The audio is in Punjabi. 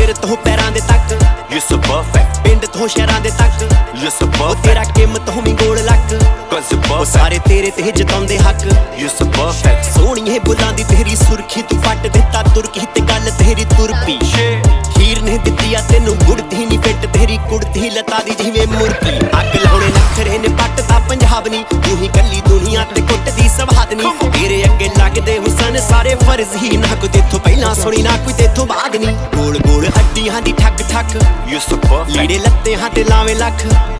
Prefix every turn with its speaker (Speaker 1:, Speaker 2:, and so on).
Speaker 1: ਸਿਰ ਤੋਂ ਪੈਰਾਂ ਦੇ ਤੱਕ
Speaker 2: You're so perfect,
Speaker 1: ਪਿੰਡ ਤੋਂ ਸ਼ਹਿਰਾਂ ਦੇ ਤੱਕ
Speaker 2: you're so perfect,
Speaker 1: ਤੇਰਾ ਕੀਮਤ ਹੋਵੀਂ ਗੋਲ ਲੱਕ
Speaker 2: cause you're
Speaker 1: ਉਹ
Speaker 2: perfect,
Speaker 1: ਸਾਰੇ ਤੇਰੇ ਤੇ ਜਿਤਾਉਂਦੇ ਹੱਕ
Speaker 2: you're so perfect.
Speaker 1: ਸੋਹਣੀਏ ਬੁੱਲਾਂ ਦੀ ਤੇਰੀ ਸੁਰਖੀ ਤੂੰ ਪੱਟ ਦਿੱਤਾ ਤੁਰਕੀ ਤੇ ਗੱਲ ਤੇਰੀ ਤੁਰਪੀ ਖੀਰ ਨੇ ਦਿੱਤੀ ਆ ਤੈਨੂੰ ਗੁੜਤੀ ਨਹੀਂ ਫਿੱਟ ਤੇਰੀ ਕੁੜਤੀ ਲਤਾ ਦੀ ਜਿਵੇਂ ਮੁਰਕੀ ਅੱਗ ਲਾਉਣੇ ਨਖਰੇ ਨੇ ਪੱਟਦਾ ਪੰਜਾਬ ਨੀ ਤੂੰ ਹੀ ਕੱਲੀ ਦੁਨੀਆ ਤੇ ਕੁੱਟਦੀ ਸਵਾਦ ਨੀ ਤੇਰੇ ਅੱਗੇ ਲੱਗਦੇ ਹੁਸਨ ਸਾਰੇ ਫਰਜ਼ ਹੀ ਨਾ ਕੋਈ ਤੇਥੋਂ ਪਹਿਲਾਂ ਸੁਣੀ ਨਾ ਕੋਈ ਤੇਥੋਂ ਬਾਅਦ ਨੀ ਗੋਲ ਗੋਲ ਅੱਡੀਆਂ ਦੀ ਠੱਕ ਠੱਕ
Speaker 2: You're so perfect,
Speaker 1: ਲੀੜੇ ਲੱਤੇ ਹਾਂ ਤੇ ਲਾਵੇਂ ਲੱਖ